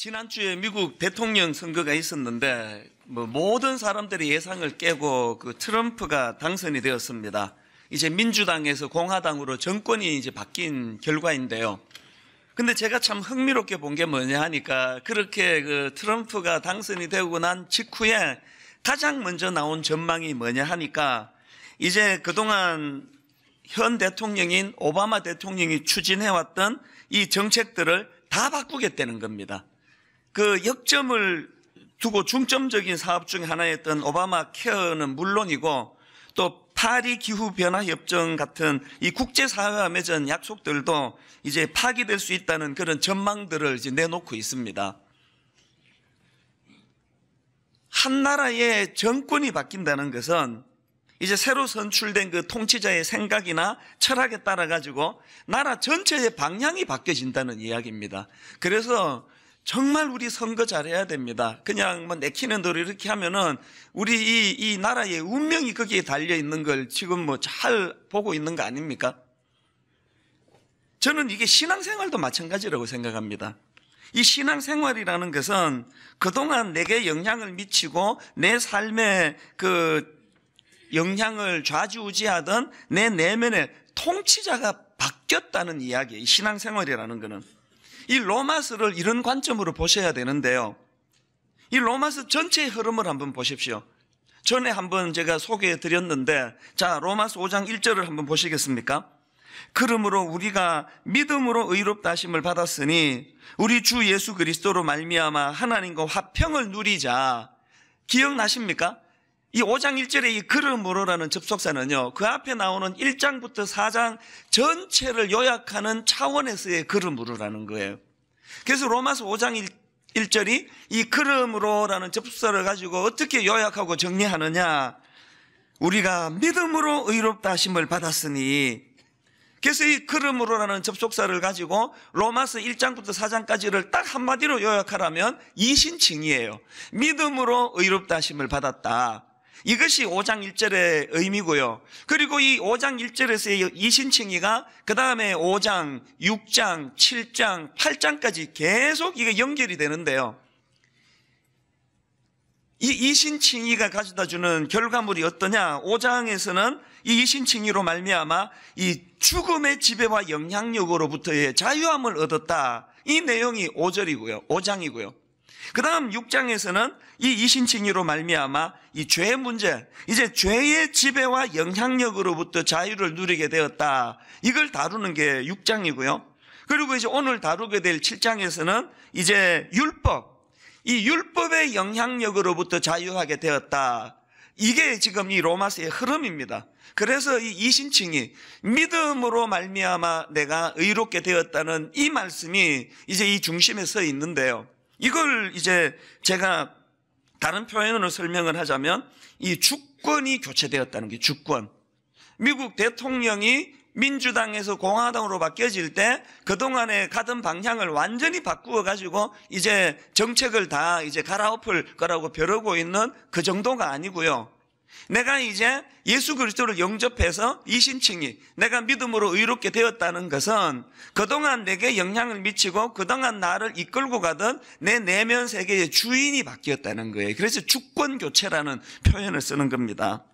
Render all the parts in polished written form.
지난주에 미국 대통령 선거가 있었는데 모든 사람들의 예상을 깨고 그 트럼프가 당선이 되었습니다. 이제 민주당에서 공화당으로 정권이 이제 바뀐 결과인데요. 근데 제가 참 흥미롭게 본 게 뭐냐 하니까 그렇게 그 트럼프가 당선이 되고 난 직후에 가장 먼저 나온 전망이 뭐냐 하니까 이제 그동안 현 대통령인 오바마 대통령이 추진해왔던 이 정책들을 다 바꾸겠다는 겁니다. 그 역점을 두고 중점적인 사업 중에 하나였던 오바마 케어는 물론이고 또 파리 기후변화협정 같은 이 국제사회와 맺은 약속들도 이제 파기될 수 있다는 그런 전망들을 이제 내놓고 있습니다. 한 나라의 정권이 바뀐다는 것은 이제 새로 선출된 그 통치자의 생각이나 철학에 따라 가지고 나라 전체의 방향이 바뀌어진다는 이야기입니다. 그래서 정말 우리 선거 잘해야 됩니다. 그냥 뭐 내키는 대로 이렇게 하면은 우리 이 나라의 운명이 거기에 달려 있는 걸 지금 뭐 잘 보고 있는 거 아닙니까? 저는 이게 신앙생활도 마찬가지라고 생각합니다. 이 신앙생활이라는 것은 그동안 내게 영향을 미치고 내 삶에 그 영향을 좌지우지하던 내 내면의 통치자가 바뀌었다는 이야기예요. 이 신앙생활이라는 것은. 이 로마서를 이런 관점으로 보셔야 되는데요. 이 로마서 전체의 흐름을 한번 보십시오. 전에 한번 제가 소개해 드렸는데, 자, 로마서 5장 1절을 한번 보시겠습니까? 그러므로 우리가 믿음으로 의롭다 하심을 받았으니 우리 주 예수 그리스도로 말미암아 하나님과 화평을 누리자. 기억나십니까? 이 5장 1절의 이 그러므로라는 접속사는요, 그 앞에 나오는 1장부터 4장 전체를 요약하는 차원에서의 그러므로라는 거예요. 그래서 로마서 5장 1절이 이 그러므로라는 접속사를 가지고 어떻게 요약하고 정리하느냐. 우리가 믿음으로 의롭다 하심을 받았으니, 그래서 이 그러므로라는 접속사를 가지고 로마서 1장부터 4장까지를 딱 한마디로 요약하라면 이신칭이에요. 믿음으로 의롭다 하심을 받았다. 이것이 5장 1절의 의미고요. 그리고 이 5장 1절에서의 이신칭의가 그 다음에 5장, 6장, 7장, 8장까지 계속 이게 연결이 되는데요. 이 이신칭의가 가져다주는 결과물이 어떠냐? 5장에서는 이 이신칭의로 말미암아 이 죽음의 지배와 영향력으로부터의 자유함을 얻었다. 이 내용이 5절이고요. 5장이고요. 그 다음 6장에서는 이 이신칭의로 말미암아 이 죄 문제, 이제 죄의 지배와 영향력으로부터 자유를 누리게 되었다. 이걸 다루는 게 6장이고요. 그리고 이제 오늘 다루게 될 7장에서는 이제 율법, 이 율법의 영향력으로부터 자유하게 되었다. 이게 지금 이 로마서의 흐름입니다. 그래서 이 이신칭이 믿음으로 말미암아 내가 의롭게 되었다는 이 말씀이 이제 이 중심에 서 있는데요. 이걸 이제 제가 다른 표현으로 설명을 하자면 이 주권이 교체되었다는 게 주권. 미국 대통령이 민주당에서 공화당으로 바뀌어질 때 그동안에 가던 방향을 완전히 바꾸어 가지고 이제 정책을 다 이제 갈아엎을 거라고 벼르고 있는 그 정도가 아니고요. 내가 이제 예수 그리스도를 영접해서 이신칭이 내가 믿음으로 의롭게 되었다는 것은 그동안 내게 영향을 미치고 그동안 나를 이끌고 가던 내 내면 세계의 주인이 바뀌었다는 거예요. 그래서 주권 교체라는 표현을 쓰는 겁니다.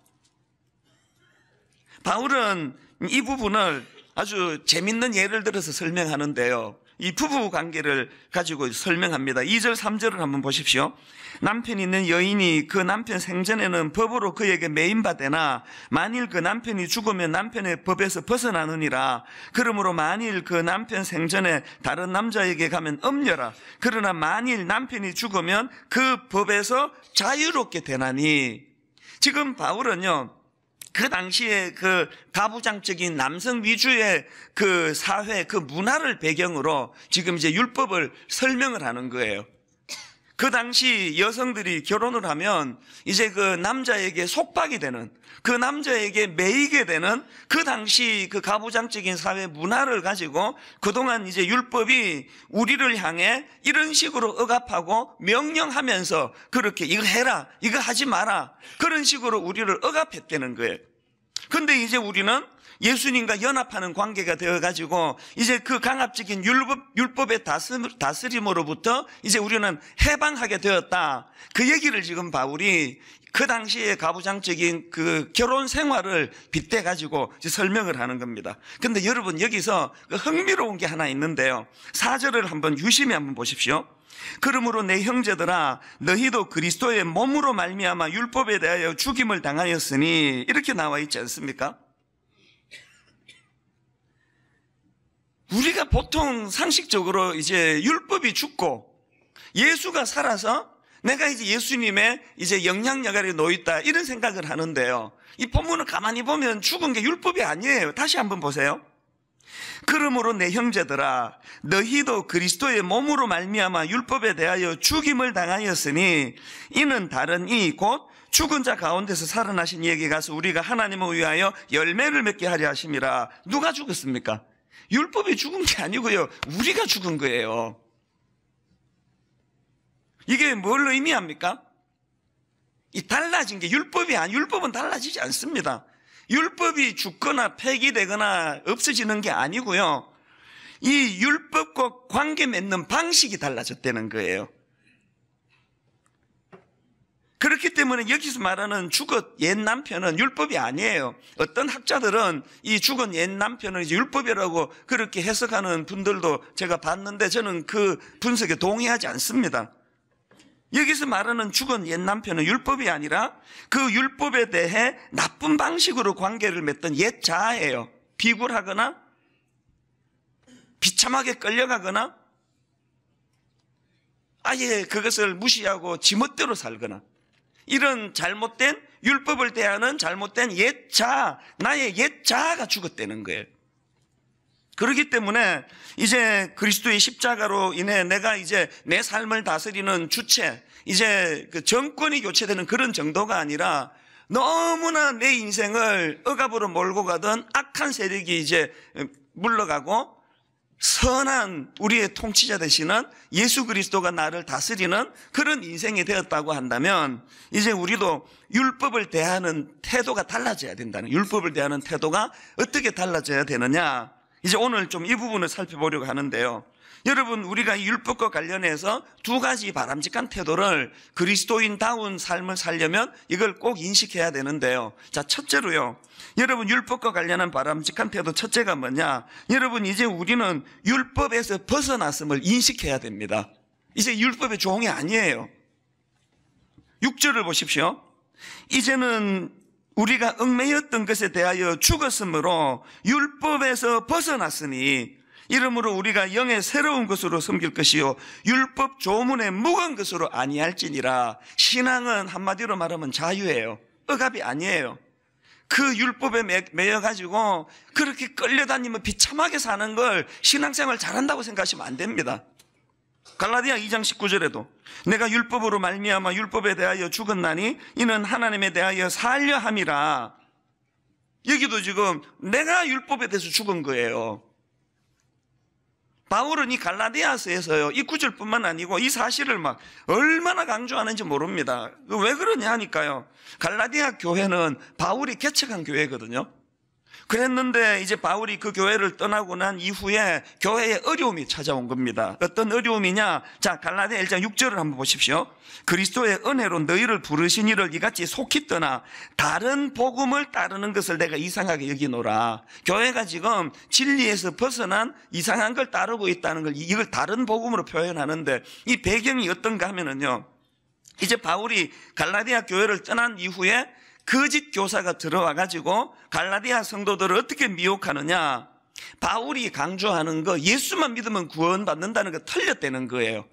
바울은 이 부분을 아주 재밌는 예를 들어서 설명하는데요. 이 부부 관계를 가지고 설명합니다. 2절 3절을 한번 보십시오. 남편이 있는 여인이 그 남편 생전에는 법으로 그에게 매인받으나 만일 그 남편이 죽으면 남편의 법에서 벗어나느니라. 그러므로 만일 그 남편 생전에 다른 남자에게 가면 엄려라. 그러나 만일 남편이 죽으면 그 법에서 자유롭게 되나니. 지금 바울은요, 그 당시에 그 가부장적인 남성 위주의 그 사회, 그 문화를 배경으로 지금 이제 율법을 설명을 하는 거예요. 그 당시 여성들이 결혼을 하면 이제 그 남자에게 속박이 되는, 그 남자에게 매이게 되는 그 당시 그 가부장적인 사회 문화를 가지고 그동안 이제 율법이 우리를 향해 이런 식으로 억압하고 명령하면서 그렇게 이거 해라, 이거 하지 마라, 그런 식으로 우리를 억압했다는 거예요. 근데 이제 우리는 예수님과 연합하는 관계가 되어가지고 이제 그 강압적인 율법의 다스림으로부터 이제 우리는 해방하게 되었다. 그 얘기를 지금 바울이 그 당시에 가부장적인 그 결혼 생활을 빗대가지고 설명을 하는 겁니다. 근데 여러분 여기서 흥미로운 게 하나 있는데요. 4절을 한번 유심히 한번 보십시오. 그러므로 내 형제들아 너희도 그리스도의 몸으로 말미암아 율법에 대하여 죽임을 당하였으니 이렇게 나와 있지 않습니까? 우리가 보통 상식적으로 이제 율법이 죽고 예수가 살아서 내가 이제 예수님의 이제 영향력아래 놓여있다 이런 생각을 하는데요. 이 본문을 가만히 보면 죽은 게 율법이 아니에요. 다시 한번 보세요. 그러므로 내 형제들아 너희도 그리스도의 몸으로 말미암아 율법에 대하여 죽임을 당하였으니 이는 다른 이 곧 죽은 자 가운데서 살아나신 이에게 가서 우리가 하나님을 위하여 열매를 맺게 하려 하심이라. 누가 죽었습니까? 율법이 죽은 게 아니고요. 우리가 죽은 거예요. 이게 뭘 의미합니까? 이 달라진 게 율법은 달라지지 않습니다. 율법이 죽거나 폐기되거나 없어지는 게 아니고요. 이 율법과 관계 맺는 방식이 달라졌다는 거예요. 그렇기 때문에 여기서 말하는 죽은 옛 남편은 율법이 아니에요. 어떤 학자들은 이 죽은 옛 남편은 이제 율법이라고 그렇게 해석하는 분들도 제가 봤는데 저는 그 분석에 동의하지 않습니다. 여기서 말하는 죽은 옛 남편은 율법이 아니라 그 율법에 대해 나쁜 방식으로 관계를 맺던 옛 자아예요. 비굴하거나 비참하게 끌려가거나 아예 그것을 무시하고 지멋대로 살거나 이런 잘못된 율법을 대하는 잘못된 옛 자아, 나의 옛 자아가 죽었다는 거예요. 그렇기 때문에 이제 그리스도의 십자가로 인해 내가 이제 내 삶을 다스리는 주체, 이제 그 정권이 교체되는 그런 정도가 아니라 너무나 내 인생을 억압으로 몰고 가던 악한 세력이 이제 물러가고 선한 우리의 통치자 되시는 예수 그리스도가 나를 다스리는 그런 인생이 되었다고 한다면 이제 우리도 율법을 대하는 태도가 달라져야 된다는, 율법을 대하는 태도가 어떻게 달라져야 되느냐, 이제 오늘 좀 이 부분을 살펴보려고 하는데요. 여러분, 우리가 이 율법과 관련해서 두 가지 바람직한 태도를 그리스도인다운 삶을 살려면 이걸 꼭 인식해야 되는데요. 자, 첫째로요. 여러분, 율법과 관련한 바람직한 태도 첫째가 뭐냐? 여러분, 이제 우리는 율법에서 벗어났음을 인식해야 됩니다. 이제 율법의 종이 아니에요. 6절을 보십시오. 이제는 우리가 얽매였던 것에 대하여 죽었으므로 율법에서 벗어났으니 이러므로 우리가 영의 새로운 것으로 섬길 것이요 율법 조문의 묵은 것으로 아니할지니라. 신앙은 한마디로 말하면 자유예요. 억압이 아니에요. 그 율법에 매여가지고 그렇게 끌려다니며 비참하게 사는 걸 신앙생활 잘한다고 생각하시면 안 됩니다. 갈라디아 2장 19절에도 내가 율법으로 말미암아 율법에 대하여 죽었나니 이는 하나님에 대하여 살려 함이라. 여기도 지금 내가 율법에 대해서 죽은 거예요. 바울은 이 갈라디아서에서요, 이 구절뿐만 아니고 이 사실을 막 얼마나 강조하는지 모릅니다. 왜 그러냐 하니까요, 갈라디아 교회는 바울이 개척한 교회거든요. 그랬는데 이제 바울이 그 교회를 떠나고 난 이후에 교회에 어려움이 찾아온 겁니다. 어떤 어려움이냐? 자, 갈라디아 1장 6절을 한번 보십시오. 그리스도의 은혜로 너희를 부르신 이를 이같이 속히 떠나 다른 복음을 따르는 것을 내가 이상하게 여기노라. 교회가 지금 진리에서 벗어난 이상한 걸 따르고 있다는 걸, 이걸 다른 복음으로 표현하는데 이 배경이 어떤가 하면은요, 이제 바울이 갈라디아 교회를 떠난 이후에 거짓 교사가 들어와가지고 갈라디아 성도들을 어떻게 미혹하느냐, 바울이 강조하는 거 예수만 믿으면 구원받는다는 거 틀렸다는 거예요.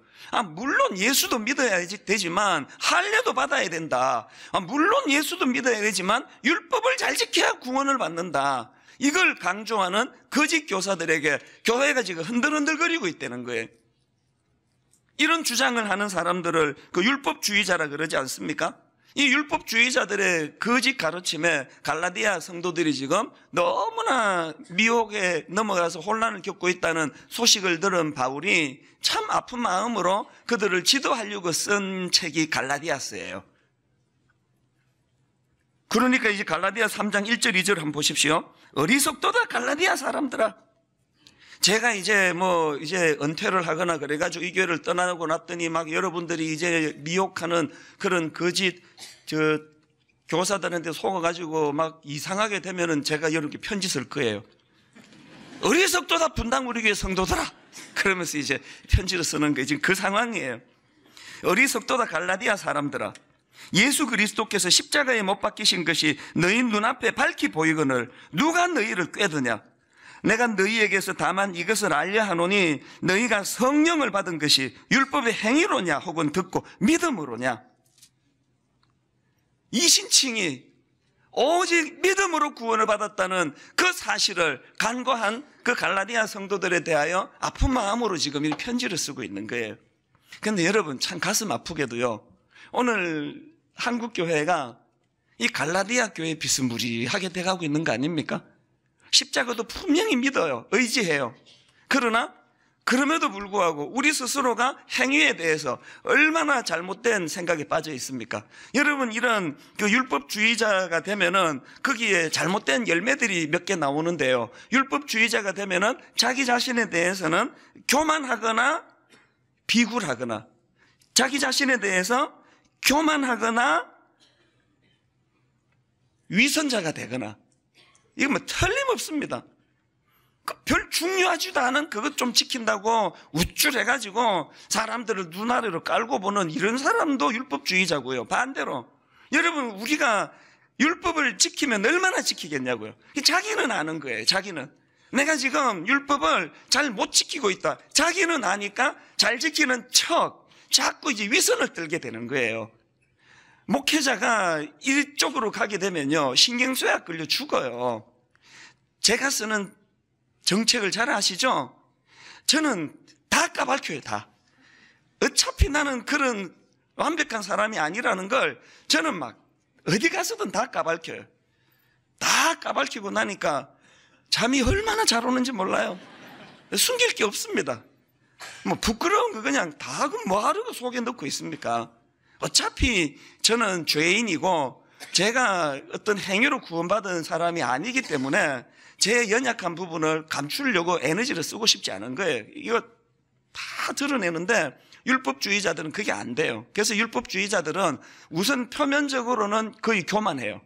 물론 예수도 믿어야 되지만 할례도 받아야 된다. 물론 예수도 믿어야 되지만 율법을 잘 지켜야 구원을 받는다. 이걸 강조하는 거짓 교사들에게 교회가 지금 흔들흔들거리고 있다는 거예요. 이런 주장을 하는 사람들을 그 율법주의자라 그러지 않습니까? 이 율법주의자들의 거짓 가르침에 갈라디아 성도들이 지금 너무나 미혹에 넘어가서 혼란을 겪고 있다는 소식을 들은 바울이 참 아픈 마음으로 그들을 지도하려고 쓴 책이 갈라디아서예요. 그러니까 이제 갈라디아 3장 1절 2절 한번 보십시오. 어리석도다 갈라디아 사람들아. 제가 이제 이제 은퇴를 하거나 그래가지고 이 교회를 떠나고 났더니 막 여러분들이 이제 미혹하는 그런 거짓 교사들한테 속아가지고 막 이상하게 되면은 제가 여러분께 편지 쓸 거예요. 어리석도다 분당 우리 교회 성도들아. 그러면서 이제 편지를 쓰는 게 지금 그 상황이에요. 어리석도다 갈라디아 사람들아. 예수 그리스도께서 십자가에 못 박히신 것이 너희 눈앞에 밝히 보이거늘 누가 너희를 꾀드냐. 내가 너희에게서 다만 이것을 알려 하노니 너희가 성령을 받은 것이 율법의 행위로냐 혹은 듣고 믿음으로냐. 이신칭이 오직 믿음으로 구원을 받았다는 그 사실을 간과한 그 갈라디아 성도들에 대하여 아픈 마음으로 지금 이 편지를 쓰고 있는 거예요. 그런데 여러분 참 가슴 아프게도요, 오늘 한국교회가 이 갈라디아 교회 비스무리하게 돼가고 있는 거 아닙니까? 십자가도 분명히 믿어요. 의지해요. 그러나 그럼에도 불구하고 우리 스스로가 행위에 대해서 얼마나 잘못된 생각에 빠져 있습니까? 여러분, 이런 그 율법주의자가 되면은 거기에 잘못된 열매들이 몇 개 나오는데요. 율법주의자가 되면은 자기 자신에 대해서는 교만하거나 비굴하거나, 자기 자신에 대해서 교만하거나 위선자가 되거나, 이거 틀림없습니다. 별 중요하지도 않은 그것 좀 지킨다고 우쭐해가지고 사람들을 눈아래로 깔고 보는 이런 사람도 율법주의자고요. 반대로 여러분, 우리가 율법을 지키면 얼마나 지키겠냐고요. 자기는 아는 거예요. 자기는 내가 지금 율법을 잘 못 지키고 있다. 자기는 아니까 잘 지키는 척 자꾸 이제 위선을 떨게 되는 거예요. 목회자가 이쪽으로 가게 되면요, 신경쇠약 걸려 죽어요. 제가 쓰는 정책을 잘 아시죠? 저는 다 까발켜요. 다. 어차피 나는 그런 완벽한 사람이 아니라는 걸 저는 막 어디 가서든 다 까발켜요. 다 까발키고 나니까 잠이 얼마나 잘 오는지 몰라요. 숨길 게 없습니다. 부끄러운 거 그냥 다 뭐하러 속에 넣고 있습니까? 어차피 저는 죄인이고 제가 어떤 행위로 구원받은 사람이 아니기 때문에 제 연약한 부분을 감추려고 에너지를 쓰고 싶지 않은 거예요. 이거 다 드러내는데 율법주의자들은 그게 안 돼요. 그래서 율법주의자들은 우선 표면적으로는 거의 교만해요.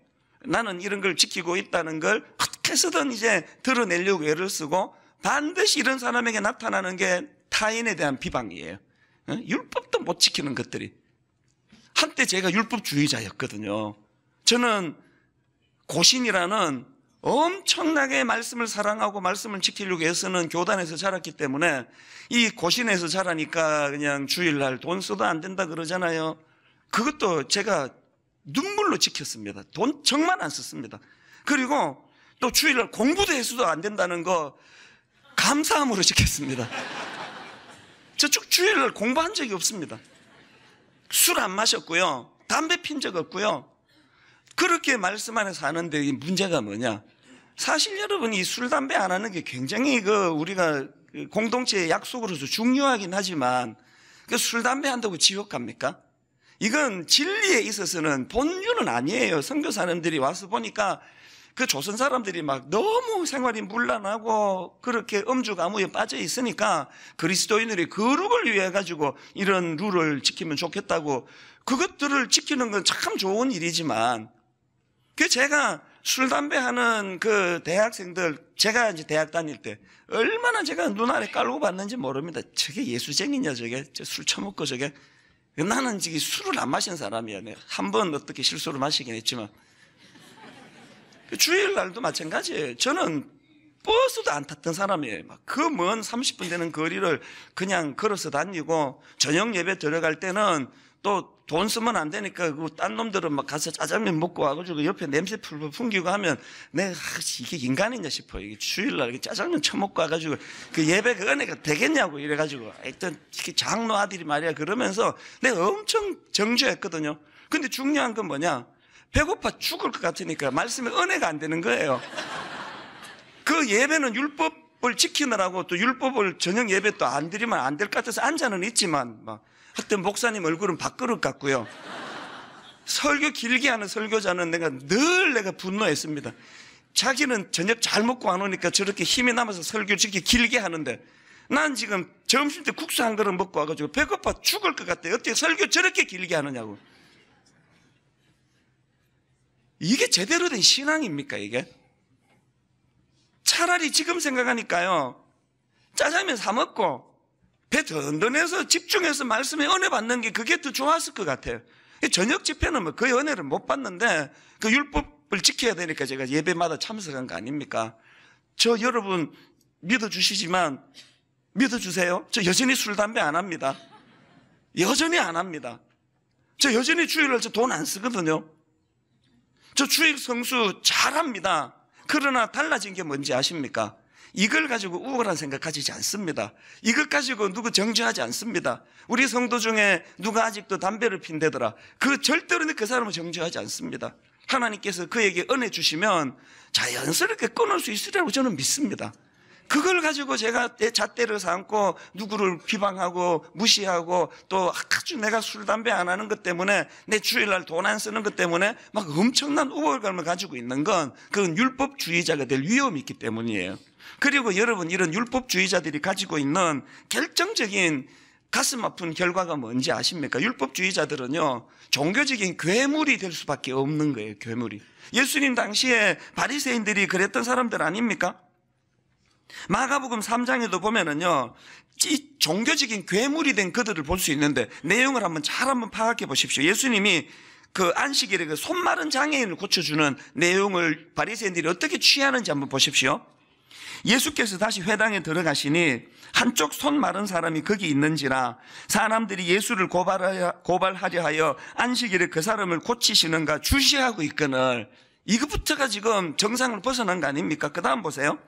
나는 이런 걸 지키고 있다는 걸 어떻게 해서든 이제 드러내려고 애를 쓰고, 반드시 이런 사람에게 나타나는 게 타인에 대한 비방이에요. 율법도 못 지키는 것들이. 한때 제가 율법주의자였거든요. 저는 고신이라는 엄청나게 말씀을 사랑하고 말씀을 지키려고 애쓰는 교단에서 자랐기 때문에, 이 고신에서 자라니까 그냥 주일날 돈 써도 안 된다 그러잖아요. 그것도 제가 눈물로 지켰습니다. 돈 정말 안 썼습니다. 그리고 또 주일날 공부도 해서도 안 된다는 거 감사함으로 지켰습니다. 저 주일날 공부한 적이 없습니다. 술 안 마셨고요, 담배 핀 적 없고요. 그렇게 말씀 안에 사는데 이 문제가 뭐냐? 사실 여러분, 이 술, 담배 안 하는 게 굉장히 우리가 공동체의 약속으로서 중요하긴 하지만, 술, 담배 한다고 지옥 갑니까? 이건 진리에 있어서는 본류는 아니에요. 선교사님들이 와서 보니까 그 조선 사람들이 막 너무 생활이 문란하고 그렇게 엄주가무에 빠져 있으니까 그리스도인들이 거룩을 위해 가지고 이런 룰을 지키면 좋겠다고, 그것들을 지키는 건 참 좋은 일이지만, 제가 술, 담배 하는 그 대학생들, 제가 이제 대학 다닐 때 얼마나 제가 눈알에 깔고 봤는지 모릅니다. 저게 예수쟁이냐, 저게 술 처먹고 저게. 나는 지금 술을 안 마신 사람이야. 한 번 어떻게 실수로 마시긴 했지만. 주일날도 마찬가지예요. 저는 버스도 안 탔던 사람이에요. 그 먼 30분 되는 거리를 그냥 걸어서 다니고, 저녁 예배 들어갈 때는 또 돈 쓰면 안 되니까 딴 놈들은 막 가서 짜장면 먹고 와가지고 옆에 냄새 풀풀 풍기고 하면 내가 이게 인간이냐 싶어. 이게 주일날 짜장면 처먹고 와가지고 그 예배 그 은혜가 되겠냐고 이래가지고, 하여튼 장로 아들이 말이야 그러면서 내가 엄청 정죄했거든요. 근데 중요한 건 뭐냐? 배고파 죽을 것 같으니까 말씀에 은혜가 안 되는 거예요. 그 예배는 율법을 지키느라고 또 율법을 저녁 예배 또 안 드리면 안 될 것 같아서 앉아는 있지만, 막 하여튼 목사님 얼굴은 밥그릇 같고요. 설교 길게 하는 설교자는 내가 분노했습니다. 자기는 저녁 잘 먹고 안 오니까 저렇게 힘이 남아서 설교를 저렇게 길게 하는데 난 지금 점심 때 국수 한 그릇 먹고 와가지고 배고파 죽을 것 같아. 어떻게 설교 저렇게 길게 하느냐고. 이게 제대로 된 신앙입니까 이게? 차라리 지금 생각하니까요, 짜장면 사 먹고 배 든든해서 집중해서 말씀에 은혜 받는 게 그게 더 좋았을 것 같아요. 저녁 집회는 뭐 그 은혜를 못 받는데 그 율법을 지켜야 되니까 제가 예배마다 참석한 거 아닙니까? 저 여러분 믿어주시지만 믿어주세요. 저 여전히 술, 담배 안 합니다. 여전히 안 합니다. 저 여전히 주일날 저 돈 안 쓰거든요. 저 주일 성수 잘합니다. 그러나 달라진 게 뭔지 아십니까? 이걸 가지고 우월한 생각 가지지 않습니다. 이것 가지고 누구 정죄하지 않습니다. 우리 성도 중에 누가 아직도 담배를 핀대더라. 그 절대로 그 사람은 정죄하지 않습니다. 하나님께서 그에게 은혜 주시면 자연스럽게 끊을 수 있으리라고 저는 믿습니다. 그걸 가지고 제가 내 잣대를 삼고 누구를 비방하고 무시하고 또 아주 내가 술, 담배 안 하는 것 때문에 내 주일날 돈 안 쓰는 것 때문에 막 엄청난 우월감을 가지고 있는 건 그건 율법주의자가 될 위험이 있기 때문이에요. 그리고 여러분, 이런 율법주의자들이 가지고 있는 결정적인 가슴 아픈 결과가 뭔지 아십니까? 율법주의자들은요, 종교적인 괴물이 될 수밖에 없는 거예요. 괴물이. 예수님 당시에 바리새인들이 그랬던 사람들 아닙니까? 마가복음 3장에도 보면은요, 이 종교적인 괴물이 된 그들을 볼 수 있는데 내용을 한번 파악해 보십시오. 예수님이 그 안식일에 그 손 마른 장애인을 고쳐주는 내용을 바리새인들이 어떻게 취하는지 한번 보십시오. 예수께서 다시 회당에 들어가시니 한쪽 손 마른 사람이 거기 있는지라 사람들이 예수를 고발하려 하여 안식일에 그 사람을 고치시는가 주시하고 있거늘. 이것부터가 지금 정상을 벗어난 거 아닙니까? 그 다음 보세요.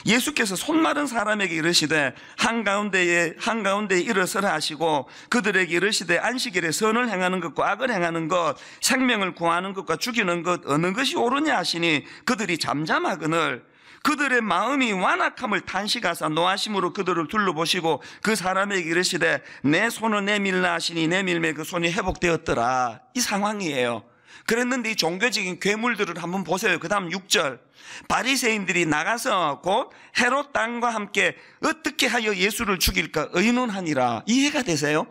예수께서 손 마른 사람에게 이르시되 한가운데에 일어서라 하시고 그들에게 이르시되 안식일에 선을 행하는 것과 악을 행하는 것, 생명을 구하는 것과 죽이는 것 어느 것이 옳으냐 하시니 그들이 잠잠하거늘 그들의 마음이 완악함을 탄식하사 노하심으로 그들을 둘러보시고 그 사람에게 이르시되 내 손을 내밀라 하시니 내밀매 그 손이 회복되었더라. 이 상황이에요. 그랬는데 이 종교적인 괴물들을 한번 보세요. 그 다음 6절. 바리새인들이 나가서 곧 헤롯 땅과 함께 어떻게 하여 예수를 죽일까 의논하니라. 이해가 되세요?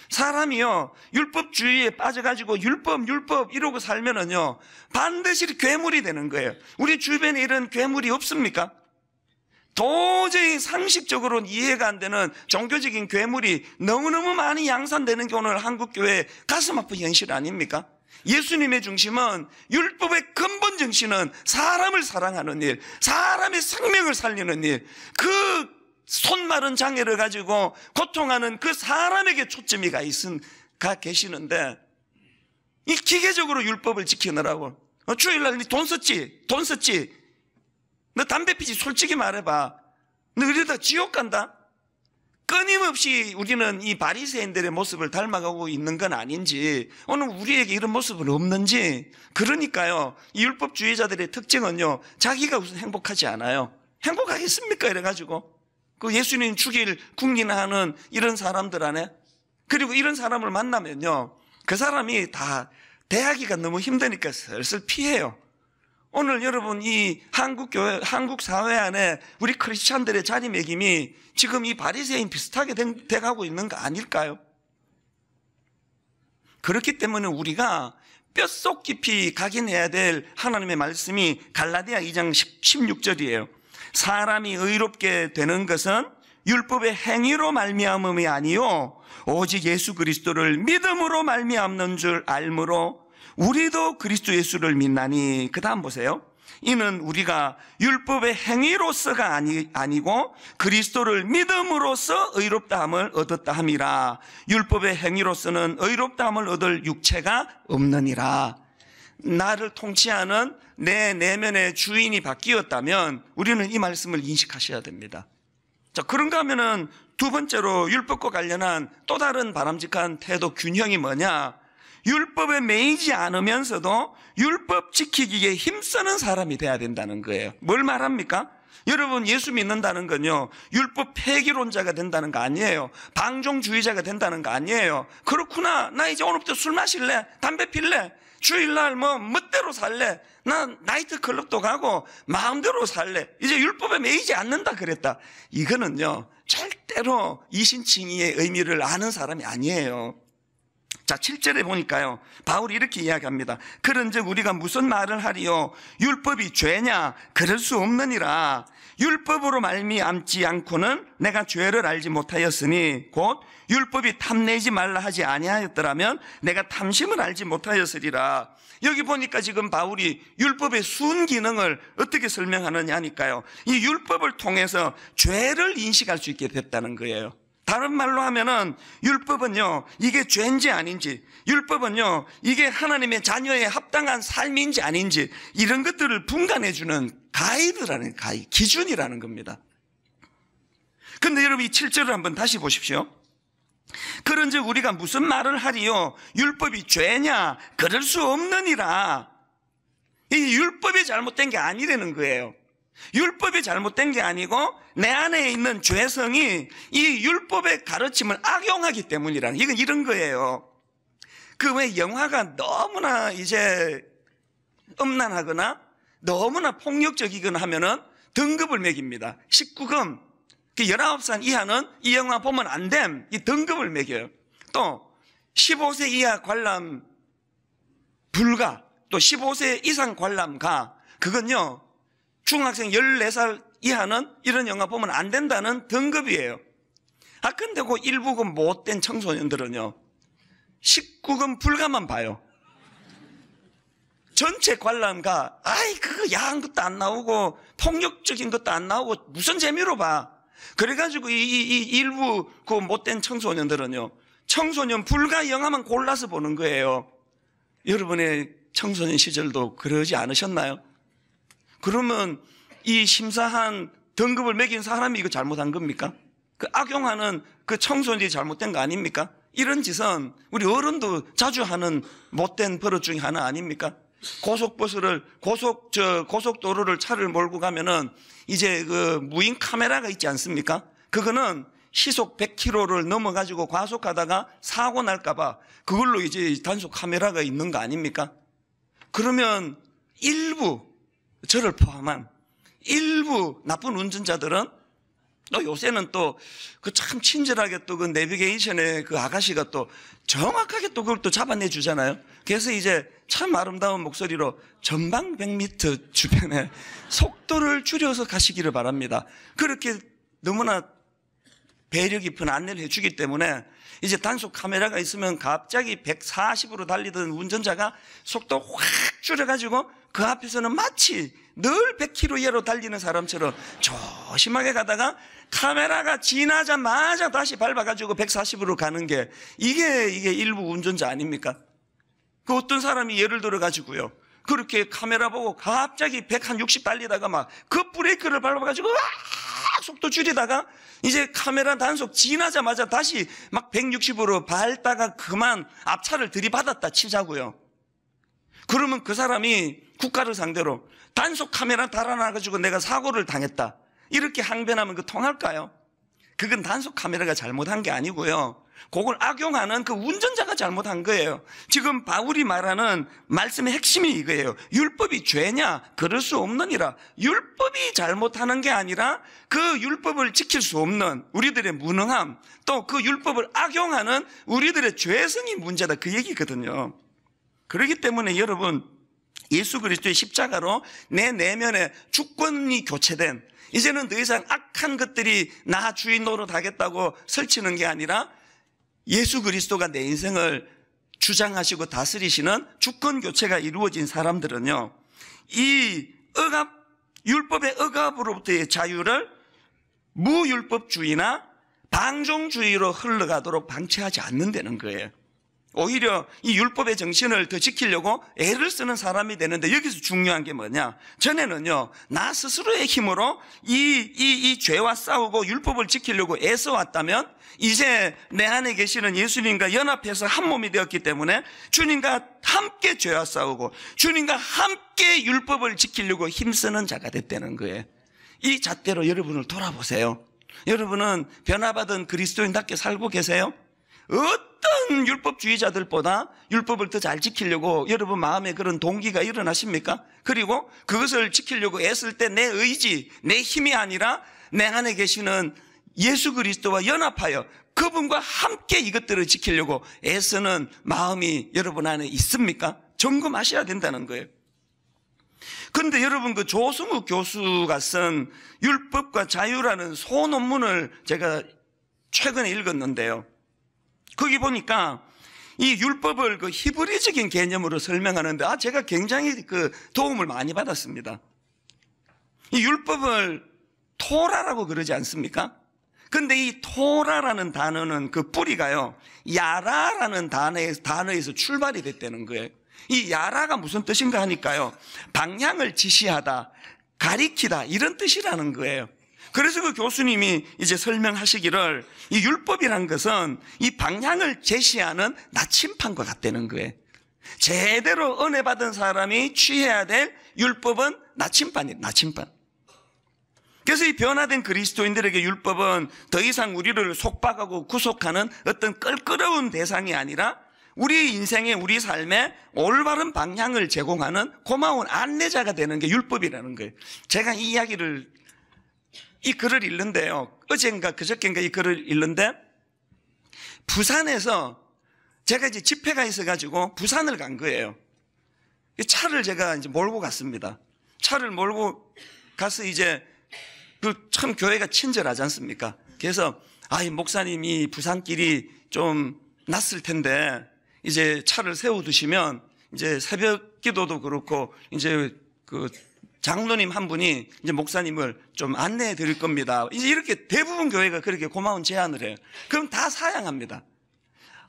사람이요, 율법주의에 빠져가지고 율법 이러고 살면은요, 반드시 괴물이 되는 거예요. 우리 주변에 이런 괴물이 없습니까? 도저히 상식적으로는 이해가 안 되는 종교적인 괴물이 너무너무 많이 양산되는 게 오늘 한국교회 가슴 아픈 현실 아닙니까? 예수님의 중심은, 율법의 근본 정신은 사람을 사랑하는 일, 사람의 생명을 살리는 일, 그 손 마른 장애를 가지고 고통하는 그 사람에게 초점이 가 계시는데, 이 기계적으로 율법을 지키느라고 주일날 돈 썼지? 너 담배 피지? 솔직히 말해봐. 너 이러다 지옥 간다? 끊임없이 우리는 이 바리새인들의 모습을 닮아가고 있는 건 아닌지, 오늘 우리에게 이런 모습은 없는지. 그러니까요, 이 율법주의자들의 특징은요, 자기가 우선 행복하지 않아요. 행복하겠습니까? 이래가지고 그 예수님 죽일 궁리하는 이런 사람들 안에, 그리고 이런 사람을 만나면요, 그 사람이 다 대하기가 너무 힘드니까 슬슬 피해요. 오늘 여러분, 이 한국 사회 안에 우리 크리스찬들의 자리매김이 지금 이 바리새인 비슷하게 돼가고 있는 거 아닐까요? 그렇기 때문에 우리가 뼛속 깊이 각인해야 될 하나님의 말씀이 갈라디아 2장 16절이에요. 사람이 의롭게 되는 것은 율법의 행위로 말미암음이 아니요 오직 예수 그리스도를 믿음으로 말미암는 줄 알므로 우리도 그리스도 예수를 믿나니. 그 다음 보세요. 이는 우리가 율법의 행위로서가 아니고 그리스도를 믿음으로써 의롭다함을 얻었다 함이라. 율법의 행위로서는 의롭다함을 얻을 육체가 없느니라. 나를 통치하는 내 내면의 주인이 바뀌었다면 우리는 이 말씀을 인식하셔야 됩니다. 자, 그런가 하면은 두 번째로 율법과 관련한 또 다른 바람직한 태도 균형이 뭐냐? 율법에 매이지 않으면서도 율법 지키기에 힘쓰는 사람이 돼야 된다는 거예요. 뭘 말합니까? 여러분, 예수 믿는다는 건요, 율법 폐기론자가 된다는 거 아니에요. 방종주의자가 된다는 거 아니에요. 그렇구나, 나 이제 오늘부터 술 마실래? 담배 필래? 주일날 멋대로 살래? 나 나이트클럽도 가고 마음대로 살래? 이제 율법에 매이지 않는다 그랬다. 이거는요, 절대로 이신칭의의 의미를 아는 사람이 아니에요. 자, 7절에 보니까요, 바울이 이렇게 이야기합니다. 그런즉 우리가 무슨 말을 하리요? 율법이 죄냐? 그럴 수 없느니라. 율법으로 말미암지 않고는 내가 죄를 알지 못하였으니 곧 율법이 탐내지 말라 하지 아니하였더라면 내가 탐심을 알지 못하였으리라. 여기 보니까 지금 바울이 율법의 순기능을 어떻게 설명하느냐 하니까요, 이 율법을 통해서 죄를 인식할 수 있게 됐다는 거예요. 다른 말로 하면은 율법은요, 이게 죄인지 아닌지, 율법은요, 이게 하나님의 자녀에 합당한 삶인지 아닌지, 이런 것들을 분간해주는 가이드라는, 기준이라는 겁니다. 근데 여러분, 이 7절을 한번 다시 보십시오. 그런즉 우리가 무슨 말을 하리요? 율법이 죄냐? 그럴 수 없느니라. 이 율법이 잘못된 게 아니라는 거예요. 율법이 잘못된 게 아니고 내 안에 있는 죄성이 이 율법의 가르침을 악용하기 때문이라는, 이건 이런 거예요. 그 왜 영화가 너무나 이제 음란하거나 너무나 폭력적이거나 하면은 등급을 매깁니다. 19금, 19살 이하는 이 영화 보면 안 됨, 이 등급을 매겨요. 또 15세 이하 관람 불가, 또 15세 이상 관람 가, 그건요, 중학생 14살 이하는 이런 영화 보면 안 된다는 등급이에요. 근데 그 일부 그 못된 청소년들은요, 19금 불가만 봐요. 전체 관람가, 그거 야한 것도 안 나오고 폭력적인 것도 안 나오고 무슨 재미로 봐. 그래가지고 이 일부 그 못된 청소년들은요, 청소년 불가 영화만 골라서 보는 거예요. 여러분의 청소년 시절도 그러지 않으셨나요? 그러면 이 심사한 등급을 매긴 사람이 이거 잘못한 겁니까? 그 악용하는 그 청소년이 잘못된 거 아닙니까? 이런 짓은 우리 어른도 자주 하는 못된 버릇 중에 하나 아닙니까? 고속도로를 차를 몰고 가면은 이제 그 무인 카메라가 있지 않습니까? 그거는 시속 100km를 넘어가지고 과속하다가 사고 날까봐 그걸로 이제 단속 카메라가 있는 거 아닙니까? 그러면 일부, 저를 포함한 일부 나쁜 운전자들은 또 요새는 또 그 참 친절하게 또 그 내비게이션에 그 아가씨가 또 정확하게 또 그걸 또 잡아내 주잖아요. 그래서 이제 참 아름다운 목소리로 전방 100m 주변에 속도를 줄여서 가시기를 바랍니다. 그렇게 너무나 배려 깊은 안내를 해주기 때문에 이제 단속 카메라가 있으면 갑자기 140으로 달리던 운전자가 속도 확 줄여가지고 그 앞에서는 마치 늘 100km 이하로 달리는 사람처럼 조심하게 가다가 카메라가 지나자마자 다시 밟아가지고 140으로 가는 게 이게 일부 운전자 아닙니까? 그 어떤 사람이 예를 들어가지고요, 그렇게 카메라 보고 갑자기 160 달리다가 막 그 브레이크를 밟아가지고 속도 줄이다가 이제 카메라 단속 지나자마자 다시 막 160으로 밟다가 그만 앞차를 들이받았다 치자고요. 그러면 그 사람이 국가를 상대로 단속 카메라 달아놔가지고 내가 사고를 당했다, 이렇게 항변하면 그 통할까요? 그건 단속 카메라가 잘못한 게 아니고요, 그걸 악용하는 그 운전자가 잘못한 거예요. 지금 바울이 말하는 말씀의 핵심이 이거예요. 율법이 죄냐? 그럴 수 없느니라. 율법이 잘못하는 게 아니라 그 율법을 지킬 수 없는 우리들의 무능함, 또 그 율법을 악용하는 우리들의 죄성이 문제다, 그 얘기거든요. 그렇기 때문에 여러분, 예수 그리스도의 십자가로 내 내면에 주권이 교체된, 이제는 더 이상 악한 것들이 나 주인 노릇하겠다고 설치는 게 아니라 예수 그리스도가 내 인생을 주장하시고 다스리시는 주권 교체가 이루어진 사람들은요, 이 율법의 억압으로부터의 자유를 무율법주의나 방종주의로 흘러가도록 방치하지 않는다는 거예요. 오히려 이 율법의 정신을 더 지키려고 애를 쓰는 사람이 되는데, 여기서 중요한 게 뭐냐? 전에는요, 나 스스로의 힘으로 이 죄와 싸우고 율법을 지키려고 애써왔다면, 이제 내 안에 계시는 예수님과 연합해서 한 몸이 되었기 때문에 주님과 함께 죄와 싸우고 주님과 함께 율법을 지키려고 힘쓰는 자가 됐다는 거예요. 이 잣대로 여러분을 돌아보세요. 여러분은 변화받은 그리스도인답게 살고 계세요? 어떤 율법주의자들보다 율법을 더 잘 지키려고 여러분 마음에 그런 동기가 일어나십니까? 그리고 그것을 지키려고 애쓸 때 내 의지, 내 힘이 아니라 내 안에 계시는 예수 그리스도와 연합하여 그분과 함께 이것들을 지키려고 애쓰는 마음이 여러분 안에 있습니까? 점검하셔야 된다는 거예요. 그런데 여러분, 그 조승우 교수가 쓴 율법과 자유라는 소논문을 제가 최근에 읽었는데요. 거기 보니까 이 율법을 그 히브리적인 개념으로 설명하는데 제가 굉장히 그 도움을 많이 받았습니다. 이 율법을 토라라고 그러지 않습니까? 근데 이 토라라는 단어는 그 뿌리가요, 야라라는 단어에서 출발이 됐다는 거예요. 이 야라가 무슨 뜻인가 하니까요, 방향을 지시하다, 가리키다, 이런 뜻이라는 거예요. 그래서 그 교수님이 이제 설명하시기를 이 율법이란 것은 이 방향을 제시하는 나침판과 같다는 거예요. 제대로 은혜 받은 사람이 취해야 될 율법은 나침판이에요. 나침판. 그래서 이 변화된 그리스도인들에게 율법은 더 이상 우리를 속박하고 구속하는 어떤 껄끄러운 대상이 아니라 우리 인생의, 우리 삶의 올바른 방향을 제공하는 고마운 안내자가 되는 게 율법이라는 거예요. 제가 이 글을 읽는데요, 어젠가 그저께인가 이 글을 읽는데, 부산에서 제가 이제 집회가 있어가지고 부산을 간 거예요. 차를 제가 이제 몰고 갔습니다. 차를 몰고 가서 이제 참 교회가 친절하지 않습니까? 그래서 이 목사님이 부산길이 좀 낯설 텐데 이제 차를 세워두시면 이제 새벽 기도도 그렇고 이제 그 장로님 한 분이 이제 목사님을 좀 안내해 드릴 겁니다. 이제 이렇게 대부분 교회가 그렇게 고마운 제안을 해요. 그럼 다 사양합니다.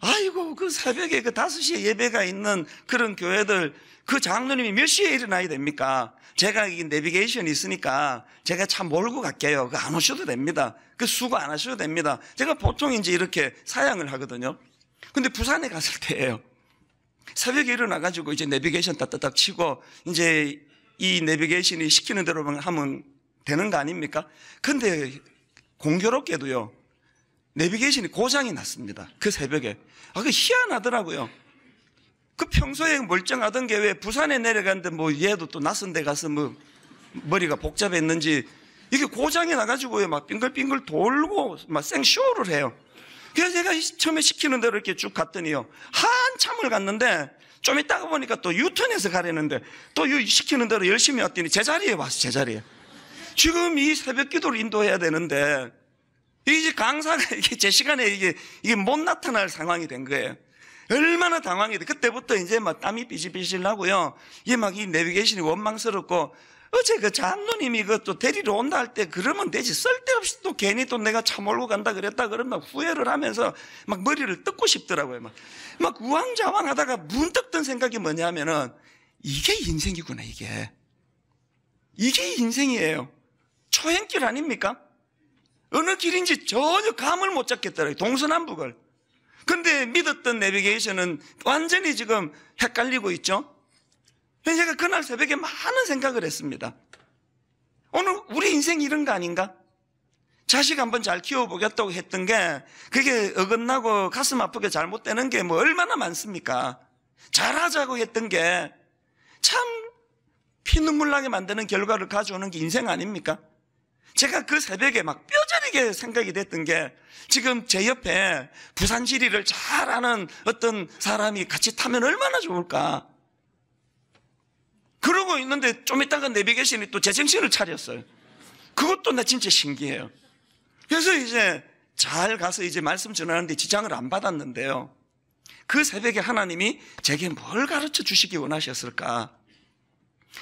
아이고, 그 새벽에 그 5시에 예배가 있는 그런 교회들, 그 장로님이 몇 시에 일어나야 됩니까? 제가 이 내비게이션이 있으니까 제가 차 몰고 갈게요. 안 오셔도 됩니다. 그 수고 안 하셔도 됩니다. 제가 보통 이제 이렇게 사양을 하거든요. 근데 부산에 갔을 때예요. 새벽에 일어나가지고 이제 내비게이션 따따닥 치고 이제 이 내비게이션이 시키는 대로만 하면 되는 거 아닙니까? 근데 공교롭게도요, 내비게이션이 고장이 났습니다. 그 새벽에. 그 희한하더라고요. 그 평소에 멀쩡하던 게 왜 부산에 내려갔는데 뭐 얘도 또 낯선 데 가서 뭐 머리가 복잡했는지 이게 고장이 나가지고요, 막 빙글빙글 돌고 막 생쇼를 해요. 그래서 제가 처음에 시키는 대로 이렇게 쭉 갔더니요, 한참을 갔는데 좀 이따가 보니까 또 유턴해서 가려는데 또 시키는 대로 열심히 왔더니 제자리에 왔어, 제자리에. 지금 이 새벽 기도를 인도해야 되는데 이제 강사가 이게 제 시간에 이게 못 나타날 상황이 된 거예요. 얼마나 당황이 돼. 그때부터 이제 막 땀이 삐질삐질 나고요. 이게 막 이 내비게이션이 원망스럽고, 어제 그 장로님이 또 데리러 온다 할 때 그러면 되지. 쓸데없이 또 괜히 또 내가 차 몰고 간다 그랬다 그러면 막 후회를 하면서 막 머리를 뜯고 싶더라고요. 막 우왕좌왕 하다가 문득 든 생각이 뭐냐면은 이게 인생이구나, 이게. 이게 인생이에요. 초행길 아닙니까? 어느 길인지 전혀 감을 못 잡겠더라고요. 동서남북을. 근데 믿었던 내비게이션은 완전히 지금 헷갈리고 있죠. 그래서 제가 그날 새벽에 많은 생각을 했습니다. 오늘 우리 인생이 이런 거 아닌가? 자식 한번 잘 키워보겠다고 했던 게 그게 어긋나고 가슴 아프게 잘못되는 게 뭐 얼마나 많습니까? 잘하자고 했던 게 참 피눈물 나게 만드는 결과를 가져오는 게 인생 아닙니까? 제가 그 새벽에 막 뼈저리게 생각이 됐던 게, 지금 제 옆에 부산 지리를 잘 아는 어떤 사람이 같이 타면 얼마나 좋을까. 그러고 있는데 좀 있다가 내비게이션이 또 제정신을 차렸어요. 그것도 나 진짜 신기해요. 그래서 이제 잘 가서 이제 말씀 전하는데 지장을 안 받았는데요, 그 새벽에 하나님이 제게 뭘 가르쳐 주시기 원하셨을까?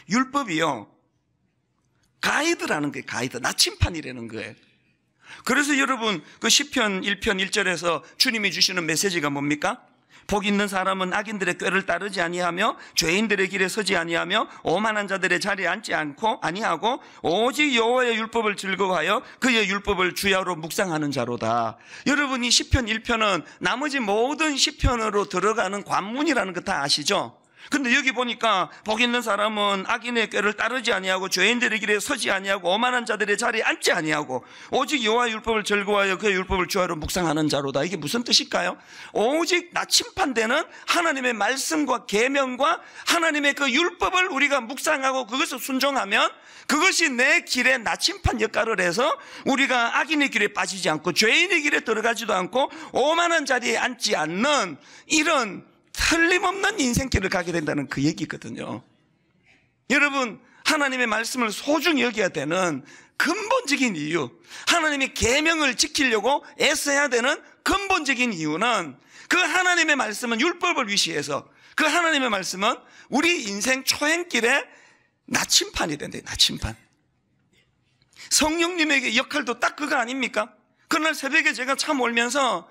율법이요, 가이드라는 거예요. 가이드, 나침판이라는 거예요. 그래서 여러분 그 시편 1편 1절에서 주님이 주시는 메시지가 뭡니까? 복 있는 사람은 악인들의 꾀를 따르지 아니하며 죄인들의 길에 서지 아니하며 오만한 자들의 자리에 앉지 아니하고 오직 여호와의 율법을 즐거워하여 그의 율법을 주야로 묵상하는 자로다. 여러분, 이 시편 1편은 나머지 모든 시편으로 들어가는 관문이라는 거 다 아시죠? 근데 여기 보니까 복 있는 사람은 악인의 꾀를 따르지 아니하고 죄인들의 길에 서지 아니하고 오만한 자들의 자리에 앉지 아니하고 오직 여호와의 율법을 즐거워하여 그의 율법을 주하로 묵상하는 자로다. 이게 무슨 뜻일까요? 오직 나침판되는 하나님의 말씀과 계명과 하나님의 그 율법을 우리가 묵상하고 그것을 순종하면 그것이 내 길에 나침판 역할을 해서 우리가 악인의 길에 빠지지 않고 죄인의 길에 들어가지도 않고 오만한 자리에 앉지 않는 이런 틀림없는 인생길을 가게 된다는 그 얘기거든요. 여러분, 하나님의 말씀을 소중히 여겨야 되는 근본적인 이유, 하나님의 계명을 지키려고 애써야 되는 근본적인 이유는 그 하나님의 말씀은 율법을 위시해서 그 하나님의 말씀은 우리 인생 초행길에 나침판이 된대요. 나침판. 성령님에게 역할도 딱 그거 아닙니까? 그날 새벽에 제가 참 울면서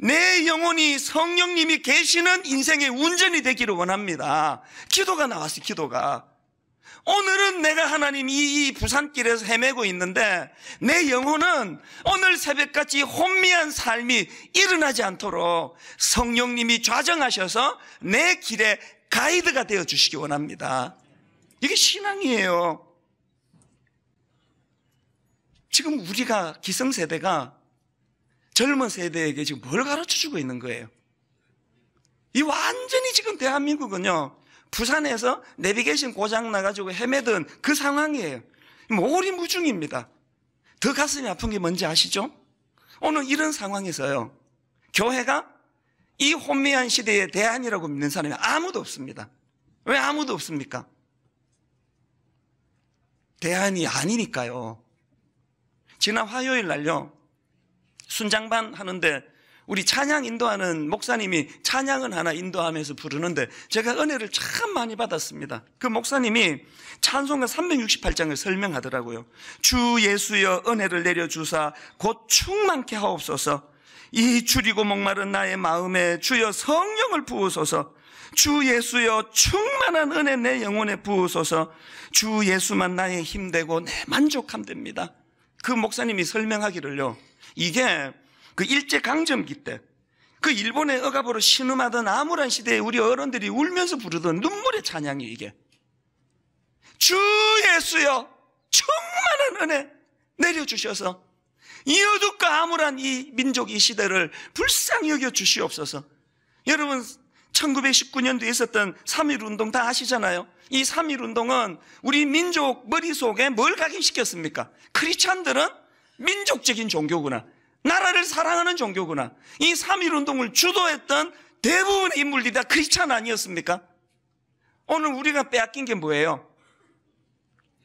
내 영혼이 성령님이 계시는 인생의 운전이 되기를 원합니다. 기도가 나왔어요. 기도가. 오늘은 내가 하나님 이 부산길에서 헤매고 있는데 내 영혼은 오늘 새벽같이 혼미한 삶이 일어나지 않도록 성령님이 좌정하셔서 내 길에 가이드가 되어 주시기 원합니다. 이게 신앙이에요. 지금 우리가 기성세대가 젊은 세대에게 지금 뭘 가르쳐주고 있는 거예요? 이 완전히 지금 대한민국은요, 부산에서 내비게이션 고장 나가지고 헤매던 그 상황이에요. 오리무중입니다. 더 가슴이 아픈 게 뭔지 아시죠? 오늘 이런 상황에서요, 교회가 이 혼미한 시대의 대안이라고 믿는 사람이 아무도 없습니다. 왜 아무도 없습니까? 대안이 아니니까요. 지난 화요일 날요, 순장반 하는데 우리 찬양 인도하는 목사님이 찬양은 하나 인도하면서 부르는데 제가 은혜를 참 많이 받았습니다. 그 목사님이 찬송가 368장을 설명하더라고요. 주 예수여 은혜를 내려주사 곧 충만케 하옵소서. 이 줄이고 목마른 나의 마음에 주여 성령을 부으소서. 주 예수여 충만한 은혜 내 영혼에 부으소서. 주 예수만 나의 힘되고 내 만족함됩니다. 그 목사님이 설명하기를요, 이게 그 일제강점기 때 그 일본의 억압으로 신음하던 암울한 시대에 우리 어른들이 울면서 부르던 눈물의 찬양이 이게. 주 예수여 충만한 은혜 내려주셔서 이 어둡고 암울한 이 민족 이 시대를 불쌍히 여겨 주시옵소서. 여러분 1919년도에 있었던 3.1운동 다 아시잖아요. 이 3.1운동은 우리 민족 머릿속에 뭘 각인시켰습니까? 크리스찬들은 민족적인 종교구나, 나라를 사랑하는 종교구나. 이 3.1운동을 주도했던 대부분의 인물들이 다 크리스찬 아니었습니까? 오늘 우리가 빼앗긴 게 뭐예요?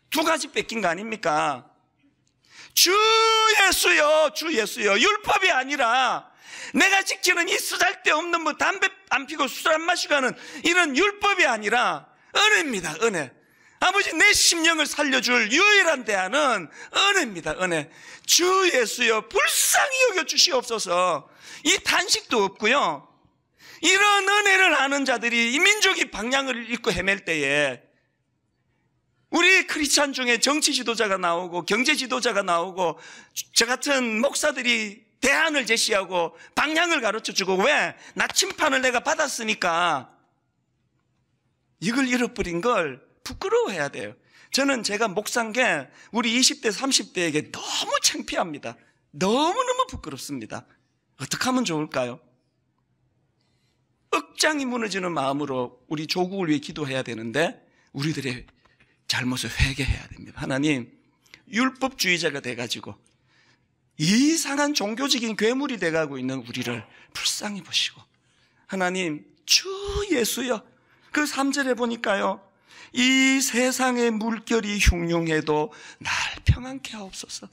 두 가지 뺏긴 거 아닙니까? 주 예수여, 주 예수여. 율법이 아니라 내가 지키는 이 쓰잘데없는 뭐 담배 안 피고 술 안 마시고 하는 이런 율법이 아니라 은혜입니다. 은혜. 아버지, 내 심령을 살려줄 유일한 대안은 은혜입니다. 은혜. 주 예수여 불쌍히 여겨 주시옵소서. 이 탄식도 없고요, 이런 은혜를 아는 자들이 이 민족이 방향을 잃고 헤맬 때에 우리 크리스찬 중에 정치 지도자가 나오고 경제 지도자가 나오고 저 같은 목사들이 대안을 제시하고 방향을 가르쳐주고, 왜? 나침판을 내가 받았으니까 이걸 잃어버린 걸 부끄러워해야 돼요. 저는 제가 목사인 게 우리 20대 30대에게 너무 창피합니다. 너무너무 부끄럽습니다. 어떻게 하면 좋을까요? 억장이 무너지는 마음으로 우리 조국을 위해 기도해야 되는데 우리들의 잘못을 회개해야 됩니다. 하나님, 율법주의자가 돼가지고 이상한 종교적인 괴물이 돼가고 있는 우리를 불쌍히 보시고, 하나님 주 예수여, 그 3절에 보니까요, 이 세상의 물결이 흉흉해도 날 평안케 하옵소서.